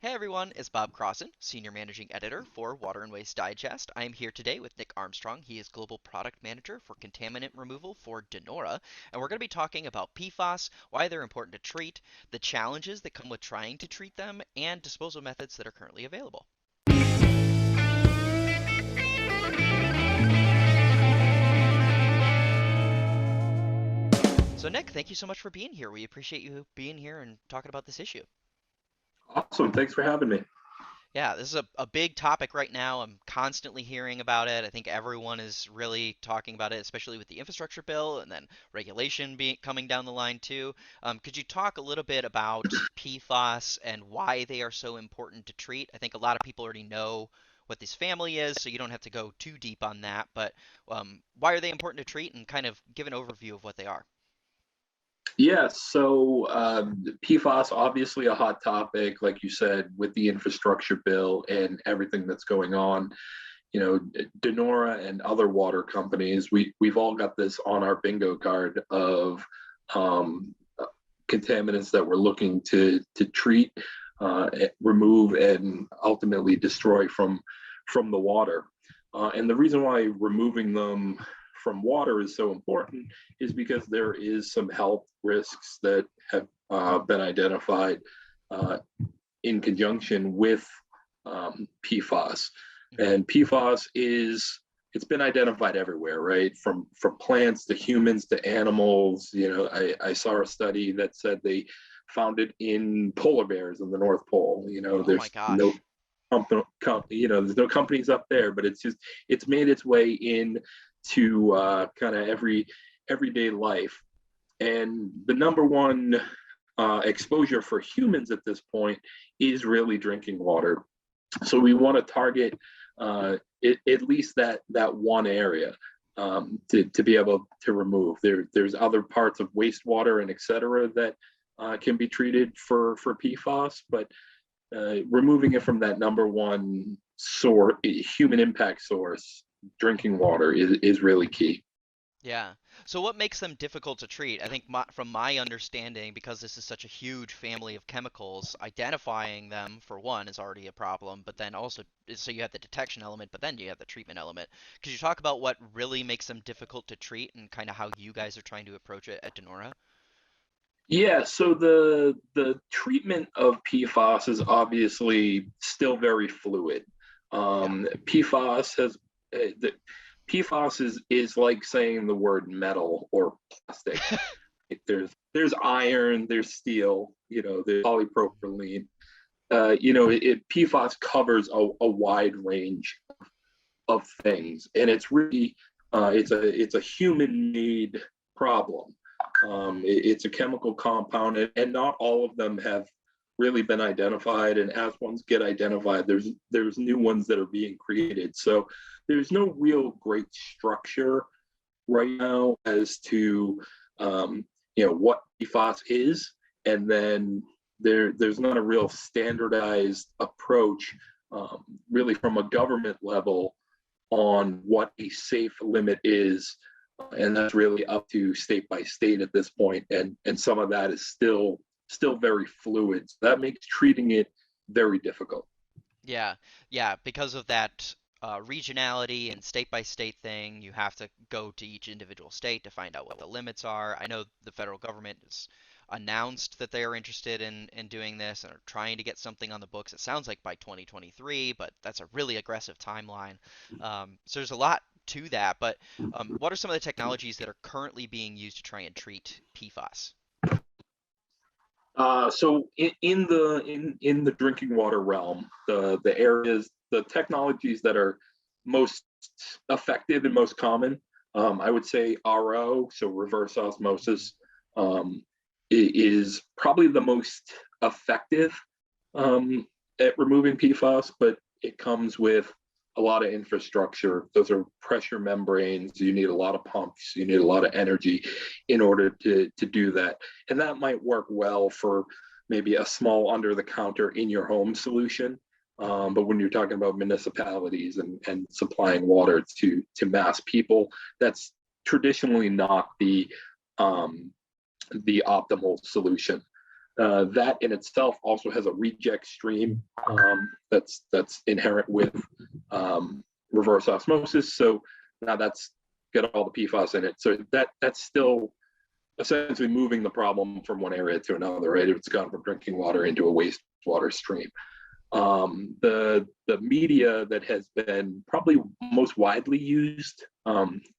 Hey everyone, it's Bob Crossan, Senior Managing Editor for Water and Waste Digest. I am here today with Nick Armstrong. He is Global Product Manager for Contaminant Removal for Denora, and we're going to be talking about PFAS, why they're important to treat, the challenges that come with trying to treat them, and disposal methods that are currently available. So Nick, thank you so much for being here. We appreciate you being here and talking about this issue. Awesome. Thanks for having me. Yeah, this is a big topic right now. I'm constantly hearing about it. I think everyone is really talking about it, especially with the infrastructure bill and then regulation being coming down the line too. Could you talk a little bit about PFAS and why they are so important to treat? I think a lot of people already know what this family is, so you don't have to go too deep on that. But why are they important to treat and kind of give an overview of what they are? PFAS obviously a hot topic, like you said, with the infrastructure bill and everything that's going on. You know, Denora and other water companies, we've all got this on our bingo card of um, contaminants that we're looking to treat, remove, and ultimately destroy from the water. And the reason why removing them from water is so important is because there is some health risks that have been identified uh, in conjunction with PFAS. Hmm. And PFAS is it's been identified everywhere, right? From plants to humans to animals. You know, I saw a study that said they found it in polar bears in the North Pole. You know, Oh my there's no gosh. there's no companies up there, but it's made its way in to kind of everyday life. And the number one exposure for humans at this point is really drinking water. So we want to target at least that one area to be able to remove. There's other parts of wastewater and et cetera that can be treated for PFAS, but removing it from that number one source, human impact source, drinking water is really key. Yeah. So what makes them difficult to treat? I think from my understanding, because this is such a huge family of chemicals, identifying them for one is already a problem, but then also so you have the detection element, but then you have the treatment element. Could you talk about what really makes them difficult to treat and kind of how you guys are trying to approach it at Denora? Yeah, so the treatment of PFAS is obviously still very fluid. Yeah. PFAS has the PFAS is like saying the word metal or plastic. There's iron, there's steel, you know, there's polypropylene. PFAS covers a wide range of things, and it's really it's a human made problem. It's a chemical compound, and not all of them have really been identified. And as ones get identified, there's new ones that are being created. So there's no real great structure right now as to what PFAS is, and then there's not a real standardized approach, really from a government level, on what a safe limit is, and that's really up to state by state at this point, and some of that is still very fluid. So that makes treating it very difficult. Yeah, yeah, because of that regionality and state by state thing, you have to go to each individual state to find out what the limits are. I know the federal government has announced that they are interested in doing this and are trying to get something on the books. It sounds like by 2023, but that's a really aggressive timeline. So there's a lot to that. But what are some of the technologies that are currently being used to try and treat PFAS? In the drinking water realm, the technologies that are most effective and most common, I would say RO, so reverse osmosis, is probably the most effective at removing PFAS, but it comes with a lot of infrastructure. Those are pressure membranes. You need a lot of pumps. You need a lot of energy in order to do that. And that might work well for maybe a small under the counter in your home solution. Hmm. But when you're talking about municipalities and supplying water to mass people, that's traditionally not the optimal solution. That in itself also has a reject stream that's inherent with reverse osmosis. So now that's got all the PFAS in it. So that's still essentially moving the problem from one area to another, right? It's gone from drinking water into a wastewater stream. The media that has been probably most widely used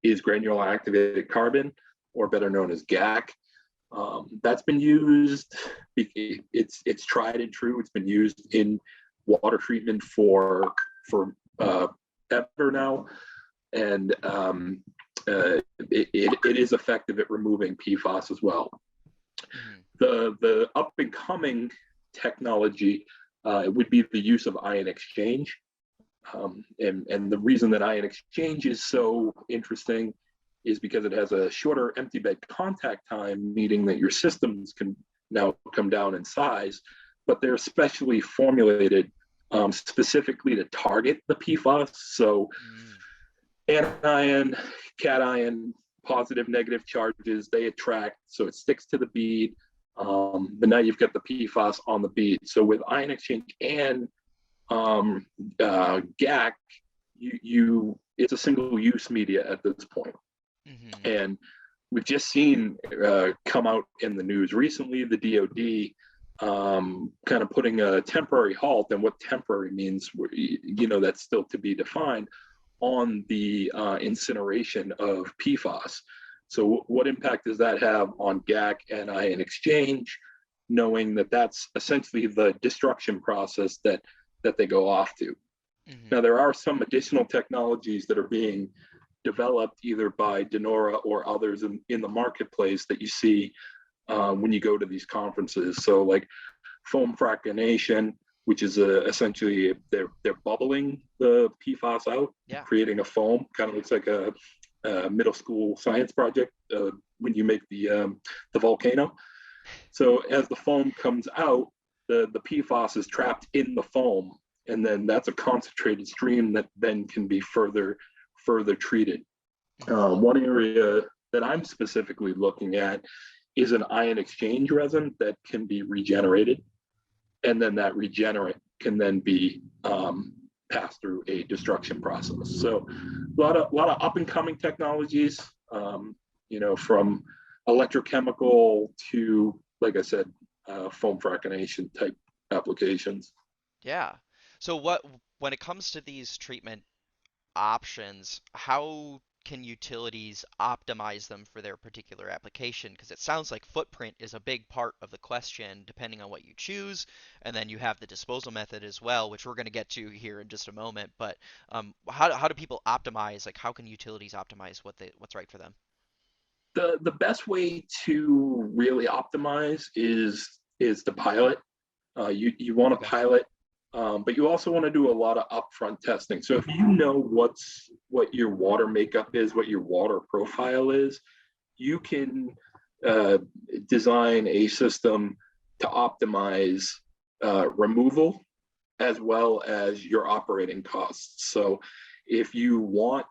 is granular activated carbon, or better known as GAC. That's been used. It's tried and true. It's been used in water treatment for ever now, and it is effective at removing PFAS as well. Mm-hmm. The up and coming technology would be the use of ion exchange. And the reason that ion exchange is so interesting is because it has a shorter empty bed contact time, meaning that your systems can now come down in size, but they're specially formulated specifically to target the PFAS. So anion, cation, positive, negative charges, they attract, so it sticks to the bead. But now you've got the PFAS on the bead. So with ion exchange and GAC, it's a single-use media at this point. Mm-hmm. And we've just seen come out in the news recently, the DoD kind of putting a temporary halt, and what temporary means, that's still to be defined, on the incineration of PFAS. So what impact does that have on GAC and ion exchange, knowing that that's essentially the destruction process that they go off to? Mm-hmm. Now, there are some additional technologies that are being developed either by Denora or others in the marketplace that you see when you go to these conferences. So like foam fractionation, which is essentially they're bubbling the PFAS out, creating a foam. Kind of looks like a middle school science project when you make the volcano. So as the foam comes out, the PFAS is trapped in the foam, and then that's a concentrated stream that then can be further treated. One area that I'm specifically looking at is an ion exchange resin that can be regenerated, and then that regenerate can then be passed through a destruction process. So a lot of up and coming technologies, from electrochemical to, like I said, foam fractionation type applications. Yeah. So when it comes to these treatment options, how can utilities optimize them for their particular application? Because it sounds like footprint is a big part of the question, depending on what you choose. And then you have the disposal method as well, which we're going to get to here in just a moment. But how do people optimize? Like, how can utilities optimize what's right for them? The best way to really optimize is to pilot. You want to Okay. pilot, but you also want to do a lot of upfront testing. So if you know what your water makeup is, what your water profile is, you can design a system to optimize removal as well as your operating costs. So if you want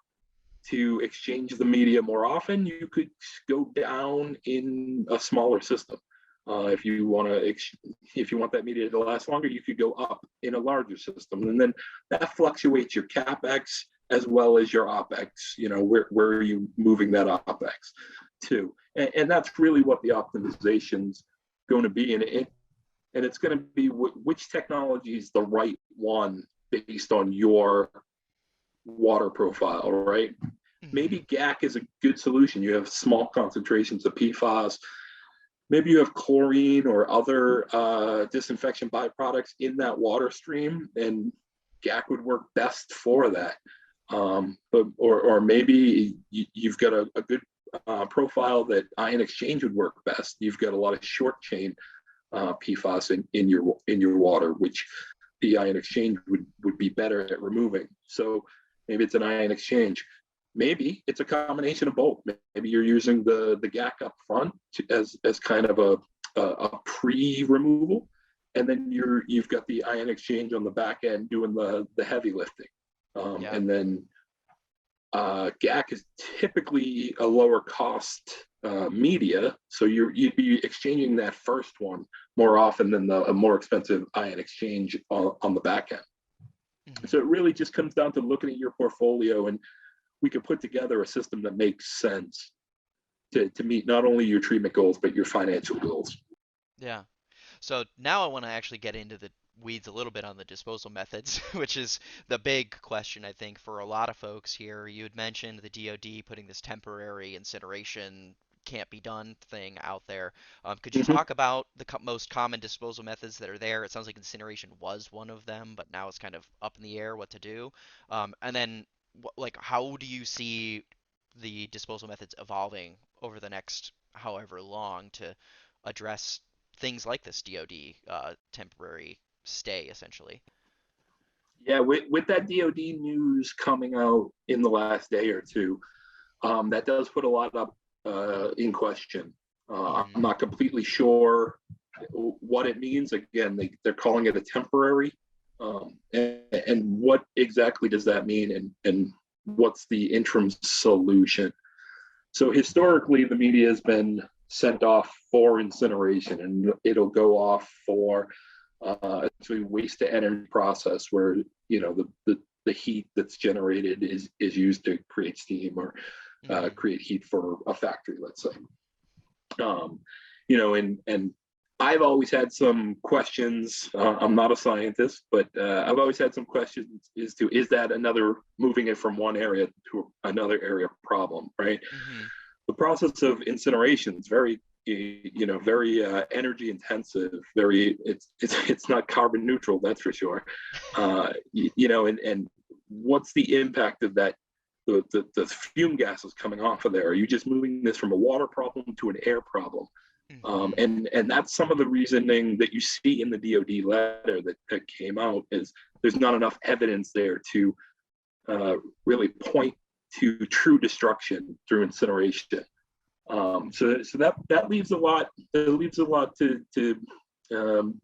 to exchange the media more often, you could go down in a smaller system. If you want that media to last longer, you could go up in a larger system, and then that fluctuates your capex as well as your opex. Where are you moving that opex to? And that's really what the optimization's going to be, and it's going to be which technology is the right one based on your water profile, right? Maybe GAC is a good solution. You have small concentrations of PFAS. Maybe you have chlorine or other disinfection byproducts in that water stream, and GAC would work best for that. Or maybe you've got a good profile that ion exchange would work best. You've got a lot of short chain PFAS in your water, which the ion exchange would be better at removing. So maybe it's an ion exchange. Maybe it's a combination of both. Maybe you're using the GAC up front as kind of a pre-removal, and then you've got the ion exchange on the back end doing the heavy lifting. And then GAC is typically a lower cost media, so you'd be exchanging that first one more often than a more expensive ion exchange on the back end. Hmm. So it really just comes down to looking at your portfolio, and we could put together a system that makes sense to meet not only your treatment goals, but your financial goals. Yeah. So now I want to actually get into the weeds a little bit on the disposal methods, which is the big question, I think, for a lot of folks here. You had mentioned the DoD putting this temporary incineration can't be done thing out there. Could you Mm-hmm. talk about the most common disposal methods that are there? It sounds like incineration was one of them, but now it's kind of up in the air what to do. And then, like, how do you see the disposal methods evolving over the next however long to address things like this DoD temporary stay, essentially? Yeah, with that DoD news coming out in the last day or two, that does put a lot up in question. I'm Hmm. not completely sure what it means. Again, they're calling it a temporary. And what exactly does that mean? And what's the interim solution? So historically, the media has been sent off for incineration, and it'll go off for actually waste to energy process, where the heat that's generated is used to create steam or Hmm. create heat for a factory, let's say. Um, and I've always had some questions. I'm not a scientist, but I've always had some questions as to, is that another moving it from one area to another area problem, right? Hmm. The process of incineration is very energy intensive. It's not carbon neutral, that's for sure. And what's the impact of that? The fume gases coming off of there. Are you just moving this from a water problem to an air problem? Hmm. And that's some of the reasoning that you see in the DoD letter that came out, is there's not enough evidence there to really point to true destruction through incineration. So that leaves a lot. That leaves a lot to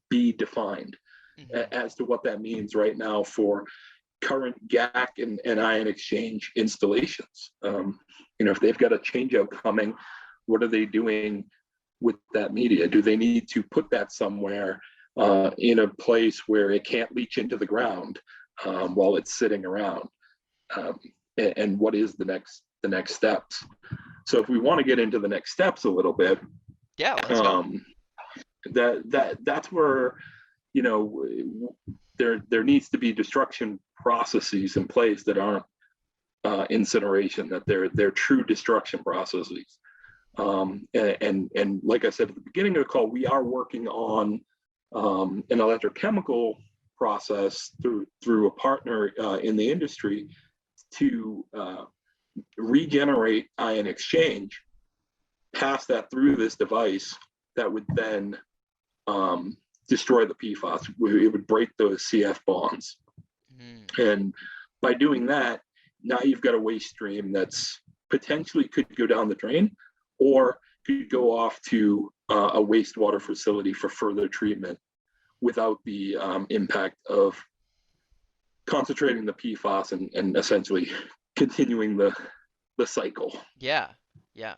be defined Hmm. as to what that means right now for current GAC and ion exchange installations. If they've got a changeout coming, what are they doing with that media? Do they need to put that somewhere in a place where it can't leach into the ground while it's sitting around? Um, and what is the next steps? So if we want to get into the next steps a little bit, Yeah, let's go. um, that's where you know there needs to be destruction processes in place that aren't incineration, that they're true destruction processes. And like I said at the beginning of the call, we are working on an electrochemical process through a partner in the industry to regenerate ion exchange, pass that through this device that would then um, destroy the PFAS. It would break those CF bonds. Mm. And by doing that, now you've got a waste stream that's potentially could go down the drain or could go off to a wastewater facility for further treatment without the impact of concentrating the PFAS and essentially continuing the cycle. Yeah, yeah.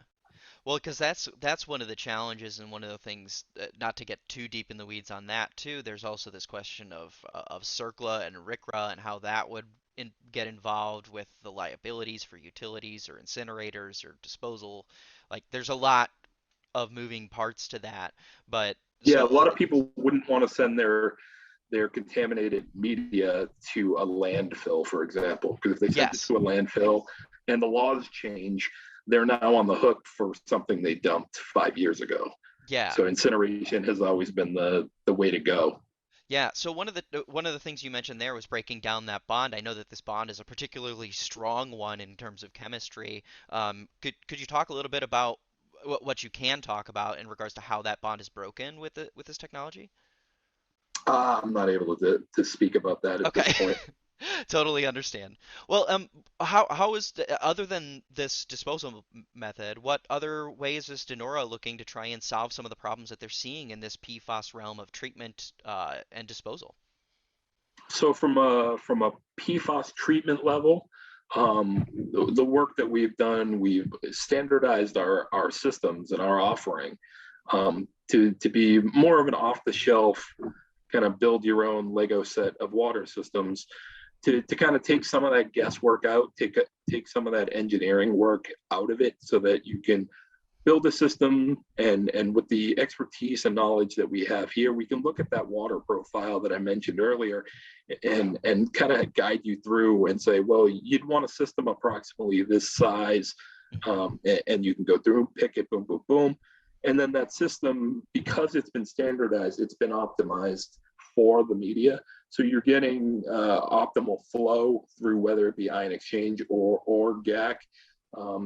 Well, because that's one of the challenges and one of the things, not to get too deep in the weeds on that too. There's also this question of CERCLA and RCRA and how that would get involved with the liabilities for utilities or incinerators or disposal. Like, there's a lot of moving parts to that. But Yeah, so, a lot of people wouldn't want to send their contaminated media to a landfill, for example, because if they sent it yes, to a landfill and the laws change, they're now on the hook for something they dumped 5 years ago. yeah. So incineration has always been the way to go. Yeah, so one of the things you mentioned there was breaking down that bond. I know that this bond is a particularly strong one in terms of chemistry. Could you talk a little bit about what you can talk about in regards to how that bond is broken with this technology? I'm not able to speak about that at this Okay. point. Totally understand. Well, how is other than this disposal method, what other ways is Denora looking to try and solve some of the problems that they're seeing in this PFAS realm of treatment and disposal? So from a PFAS treatment level, the work that we've done, we've standardized our systems and our offering to be more of an off the shelf kind of build your own Lego set of water systems to kind of take some of that guesswork out, take some of that engineering work out of it so that you can build a system and with the expertise and knowledge that we have here, we can look at that water profile that I mentioned earlier and kind of guide you through and say, well, you'd want a system approximately this size. Hmm. And you can go through, pick it, boom, boom, boom. And then that system, because it's been standardized, it's been optimized for the media. So you're getting optimal flow through whether it be ion exchange or GAC,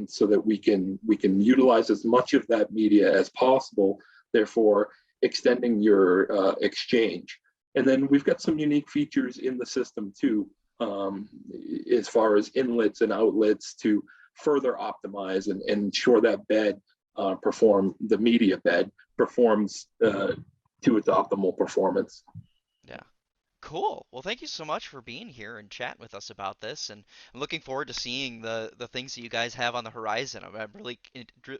so that we can utilize as much of that media as possible, therefore extending your exchange. And then we've got some unique features in the system too, as far as inlets and outlets to further optimize and ensure that bed the media bed performs to its optimal performance. Yeah. Cool. Well, thank you so much for being here and chatting with us about this, and I'm looking forward to seeing the things that you guys have on the horizon. I'm really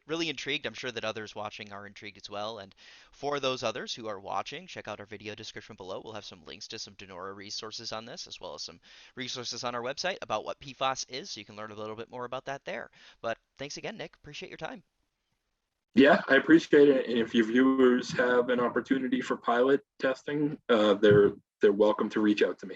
really intrigued. I'm sure that others watching are intrigued as well. And for those others who are watching, check out our video description below. We'll have some links to some Denora resources on this, as well as some resources on our website about what PFAS is, so you can learn a little bit more about that there. But thanks again, Nick. Appreciate your time. Yeah, I appreciate it. And if your viewers have an opportunity for pilot testing, they're welcome to reach out to me.